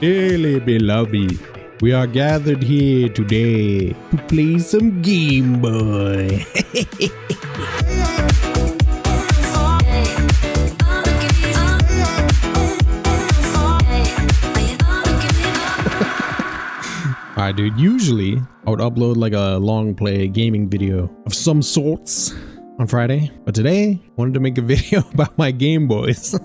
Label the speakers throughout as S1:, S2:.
S1: Dearly beloved, we are gathered here today to play some Game Boy. Alright, dude, usually I would upload like a long play gaming video of some sorts on Friday, but today I wanted to make a video about my Game Boys.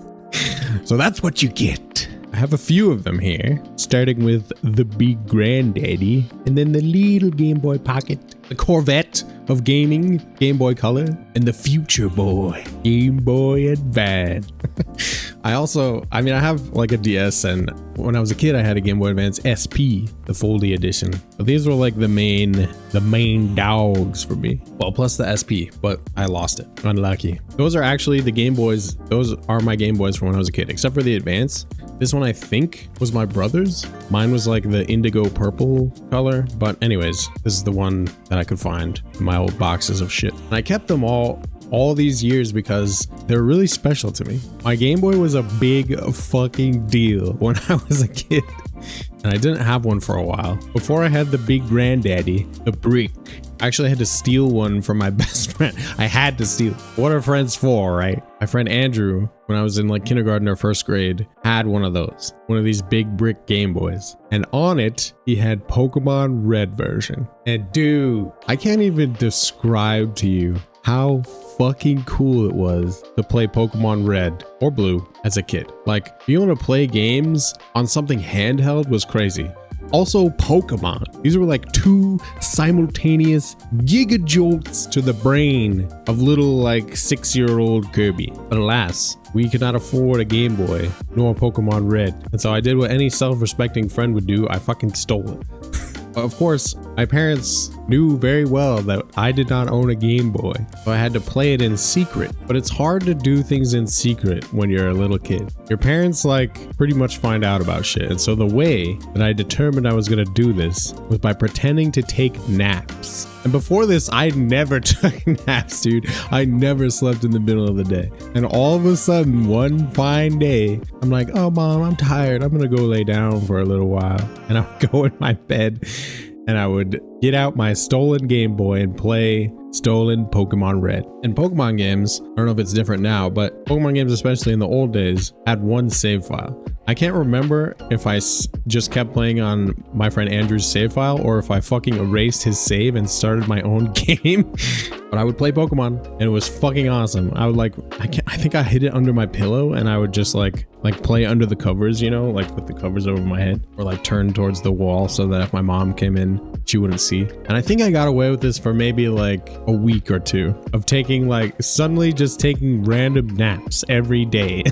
S1: So that's what you get. I have a few of them here, starting with the big granddaddy, and then the little Game Boy Pocket, the Corvette of gaming, Game Boy Color, and the future boy, Game Boy Advance. I have like a DS, and when I was a kid I had a Game Boy Advance SP, the foldy edition. But these were like the main dogs for me. Well, plus the SP, but I lost it. Unlucky. Those are actually the Game Boys. Those are my Game Boys from when I was a kid, except for the Advance. This one I think was my brother's. Mine was like the indigo purple color. But anyways, this is the one that I could find in my old boxes of shit. And I kept them all these years because they're really special to me. My Game Boy was a big fucking deal when I was a kid. And I didn't have one for a while. Before I had the big granddaddy, the brick, I actually had to steal one from my best friend. I had to steal. What are friends for, right? My friend Andrew, when I was in like kindergarten or first grade, had one of those. One of these big brick Game Boys. And on it, he had Pokemon Red version. And dude, I can't even describe to you how fucking cool it was to play Pokemon Red or Blue as a kid. Like, being able to play games on something handheld was crazy. Also, Pokemon. These were like two simultaneous gigajolts to the brain of little like 6-year-old Kirby. But alas, we could not afford a Game Boy nor Pokemon Red. And so I did what any self-respecting friend would do. I fucking stole it. Of course, my parents knew very well that I did not own a Game Boy, so I had to play it in secret. But it's hard to do things in secret when you're a little kid. Your parents like pretty much find out about shit. And so the way that I determined I was gonna do this was by pretending to take naps. And before this, I never took naps, dude. I never slept in the middle of the day. And all of a sudden, one fine day, I'm like, oh mom, I'm tired. I'm gonna go lay down for a little while. And I would go in my bed and I would get out my stolen Game Boy and play stolen Pokemon Red. And Pokemon games, I don't know if it's different now, but Pokemon games, especially in the old days, had one save file. I can't remember if I just kept playing on my friend Andrew's save file or if I fucking erased his save and started my own game. But I would play Pokemon and it was fucking awesome. I would I think I hid it under my pillow and I would just like play under the covers, you know, like with the covers over my head, or like turn towards the wall so that if my mom came in, she wouldn't see. And I think I got away with this for maybe like a week or two of suddenly just taking random naps every day.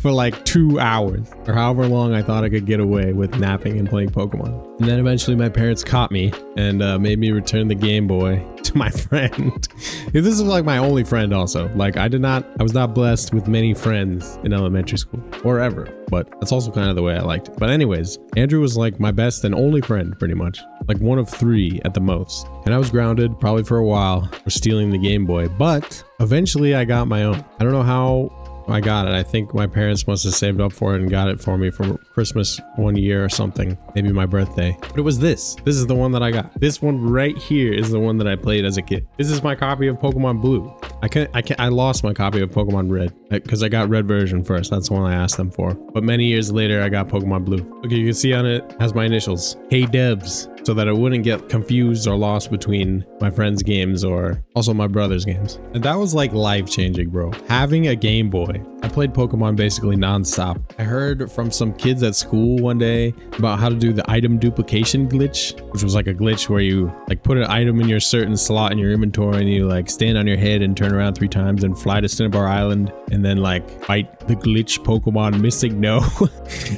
S1: For like 2 hours or however long I thought I could get away with napping and playing Pokemon. And then eventually my parents caught me and made me return the Game Boy to my friend. This is like my only friend also. Like I was not blessed with many friends in elementary school or ever, but that's also kind of the way I liked it. But anyways, Andrew was like my best and only friend pretty much. Like one of 3 at the most. And I was grounded probably for a while for stealing the Game Boy, but eventually I got my own. I don't know how I got it. I think my parents must have saved up for it and got it for me for Christmas one year or something. Maybe my birthday. But it was this. This is the one that I got. This one right here is the one that I played as a kid. This is my copy of Pokemon Blue. I lost my copy of Pokemon Red because I got Red version first. That's the one I asked them for. But many years later, I got Pokemon Blue. Okay, you can see on it has my initials. Hey Debs. So that I wouldn't get confused or lost between my friends' games or also my brother's games. And that was like life-changing, bro. Having a Game Boy. I played Pokemon basically non-stop. I heard from some kids at school one day about how to do the item duplication glitch, which was like a glitch where you like put an item in your certain slot in your inventory and you like stand on your head and turn around 3 times and fly to Cinnabar Island and then like fight the glitch Pokemon missing no.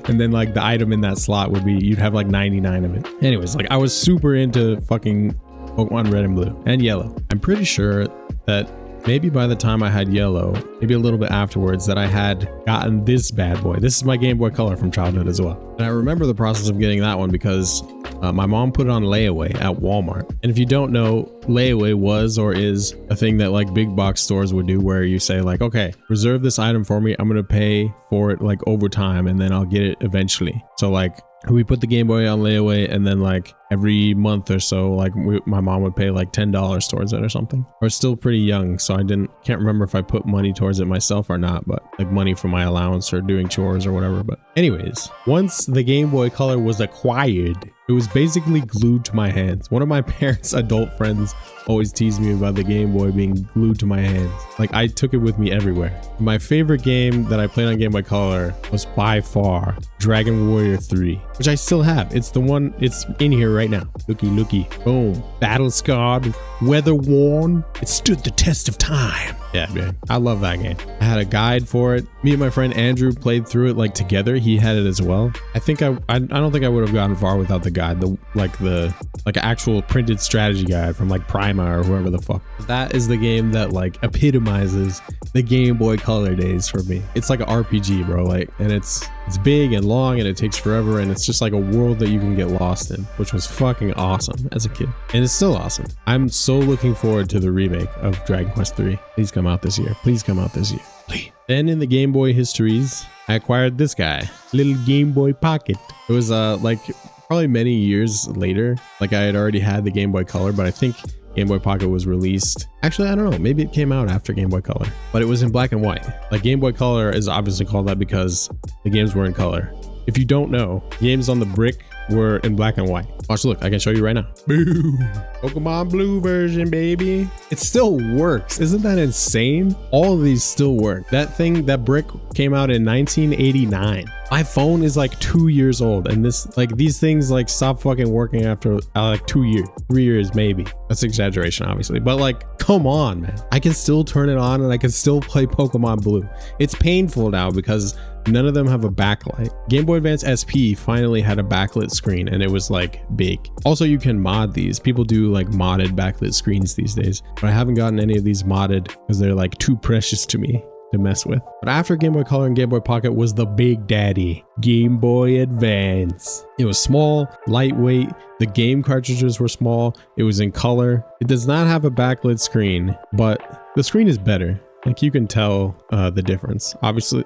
S1: And then like the item in that slot would be, you'd have like 99 of it. Anyways, like I was super into fucking Pokemon Red and Blue and Yellow. I'm pretty sure that maybe by the time I had Yellow, maybe a little bit afterwards, that I had gotten this bad boy. This is my Game Boy Color from childhood as well. And I remember the process of getting that one because My mom put it on layaway at Walmart. And if you don't know, layaway was or is a thing that like big box stores would do, where you say like, okay, reserve this item for me. I'm going to pay for it like over time and then I'll get it eventually. So like we put the Game Boy on layaway, and then like every month or so, like my mom would pay like $10 towards it or something. I was still pretty young, so I can't remember if I put money towards it myself or not, but like money for my allowance or doing chores or whatever. But anyways, once the Game Boy Color was acquired, it was basically glued to my hands. One of my parents' adult friends always teased me about the Game Boy being glued to my hands. Like I took it with me everywhere. My favorite game that I played on Game Boy Color was by far Dragon Warrior 3, which I still have. It's the one, it's in here right now. Looky, boom. Battle scarred, weather worn. It stood the test of time. Yeah, man. I love that game. I had a guide for it. Me and my friend Andrew played through it like together. He had it as well. I don't think I would have gotten far without the guide. The actual printed strategy guide from like Prima or whoever the fuck. That is the game that like epitomizes the Game Boy Color days for me. It's like an RPG, bro. Like, and it's big and long and it takes forever, and it's just like a world that you can get lost in, which was fucking awesome as a kid, and it's still awesome. I'm so looking forward to the remake of Dragon Quest 3. Please come out this year. Please come out this year. Please. Then in the Game Boy histories, I acquired this guy, little Game Boy Pocket. It was like probably many years later. Like I had already had the Game Boy Color, but I think Game Boy Pocket was released. Actually, I don't know. Maybe it came out after Game Boy Color, but it was in black and white. Like Game Boy Color is obviously called that because the games were in color. If you don't know, games on the brick were in black and white. Watch, look, I can show you right now. Boom. Pokemon Blue version, baby. It still works. Isn't that insane? All of these still work. That brick came out in 1989. My phone is like 2 years old, and these things like stop fucking working after like 2 years, 3 years maybe. That's exaggeration, obviously, but like, come on, man. I can still turn it on and I can still play Pokemon Blue. It's painful now because none of them have a backlight. Game Boy Advance SP finally had a backlit screen, and it was like big. Also, you can mod these. People do like modded backlit screens these days, but I haven't gotten any of these modded because they're like too precious to me to mess with. But after Game Boy Color and Game Boy Pocket was the big daddy, Game Boy Advance. It was small, lightweight. The game cartridges were small. It was in color. It does not have a backlit screen, but the screen is better. Like you can tell the difference. Obviously,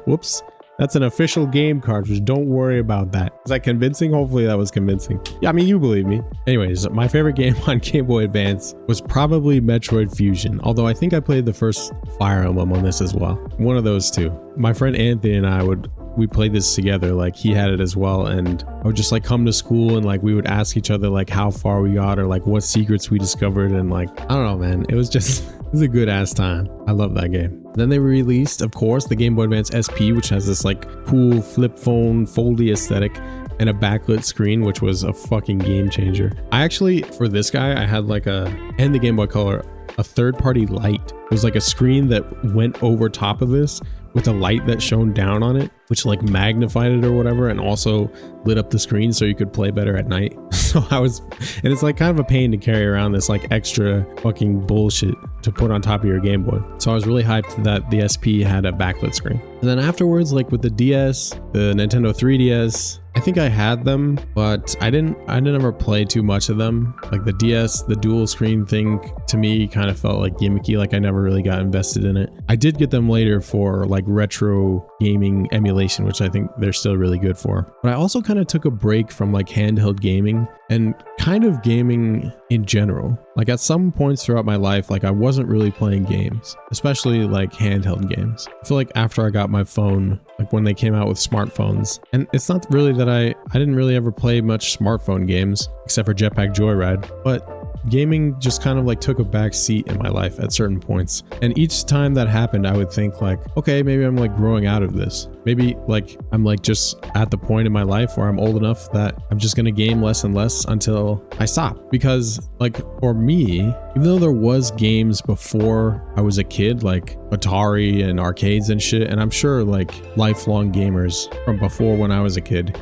S1: whoops. That's an official game cartridge. Don't worry about that. Is that convincing? Hopefully that was convincing. Yeah, I mean, you believe me. Anyways, my favorite game on Game Boy Advance was probably Metroid Fusion. Although I think I played the first Fire Emblem on this as well. One of those two. My friend Anthony and I we played this together. Like he had it as well, and I would just like come to school and like we would ask each other like how far we got or like what secrets we discovered, and like I don't know, man, it was a good ass time. I love that game. Then they released, of course, the Game Boy Advance SP, which has this like cool flip phone foldy aesthetic and a backlit screen, which was a fucking game changer. I actually, for this guy, I had like and the Game Boy Color, a third-party light. It was like a screen that went over top of this with a light that shone down on it, which like magnified it or whatever, and also lit up the screen so you could play better at night. So and it's like kind of a pain to carry around this like extra fucking bullshit to put on top of your Game Boy. So I was really hyped that the SP had a backlit screen. And then afterwards, like with the DS, the Nintendo 3DS, I think I had them, but I didn't ever play too much of them. Like the DS, the dual screen thing to me kind of felt like gimmicky, like I never really got invested in it. I did get them later for like retro gaming emulation, which I think they're still really good for. But I also kind of took a break from like handheld gaming and kind of gaming in general. Like at some points throughout my life, like I wasn't really playing games, especially like handheld games. I feel like after I got my phone, like when they came out with smartphones, and it's not really that I didn't really ever play much smartphone games except for Jetpack Joyride, but gaming just kind of like took a back seat in my life at certain points. And each time that happened, I would think like, okay, maybe I'm like growing out of this. Maybe like I'm like just at the point in my life where I'm old enough that I'm just gonna game less and less until I stop. Because like for me, even though there was games before I was a kid, like Atari and arcades and shit, and I'm sure like lifelong gamers from before when I was a kid,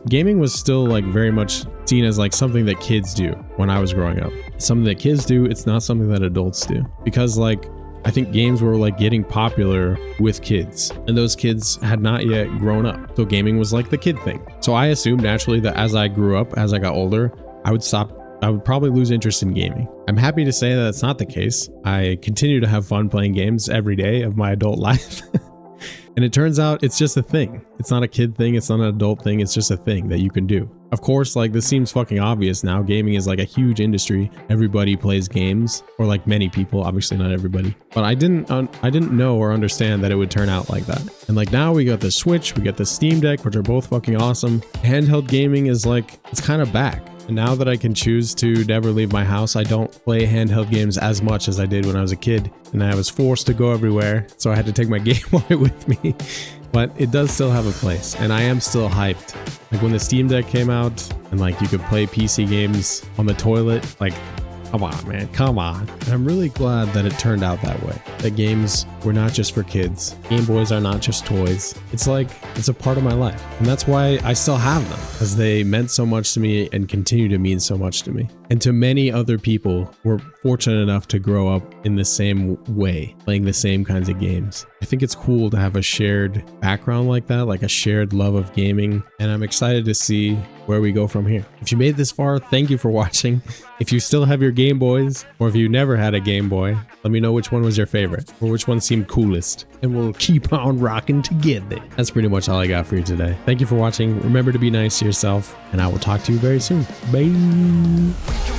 S1: gaming was still like very much seen as like something that kids do when I was growing up. Something that kids do, it's not something that adults do. Because like I think games were like getting popular with kids, and those kids had not yet grown up. So gaming was like the kid thing. So I assumed naturally that as I grew up, as I got older, I would probably lose interest in gaming. I'm happy to say that that's not the case. I continue to have fun playing games every day of my adult life. And it turns out it's just a thing. It's not a kid thing. It's not an adult thing. It's just a thing that you can do. Of course, like this seems fucking obvious now. Gaming is like a huge industry. Everybody plays games, or like many people, obviously not everybody. But I didn't know or understand that it would turn out like that. And like now we got the Switch, we got the Steam Deck, which are both fucking awesome. Handheld gaming is like, it's kind of back. And now that I can choose to never leave my house, I don't play handheld games as much as I did when I was a kid. And I was forced to go everywhere, so I had to take my Game Boy with me. But it does still have a place, and I am still hyped. Like when the Steam Deck came out, and like you could play PC games on the toilet, like come on, man, come on. And I'm really glad that it turned out that way. That games were not just for kids. Game Boys are not just toys. It's like, it's a part of my life. And that's why I still have them, because they meant so much to me and continue to mean so much to me. And to many other people who were fortunate enough to grow up in the same way, playing the same kinds of games. I think it's cool to have a shared background like that, like a shared love of gaming. And I'm excited to see where we go from here. If you made this far, thank you for watching. If you still have your Game Boys, or if you never had a Game Boy, let me know which one was your favorite, or which one seemed coolest, and we'll keep on rocking together. That's pretty much all I got for you today. Thank you for watching. Remember to be nice to yourself, and I will talk to you very soon. Bye.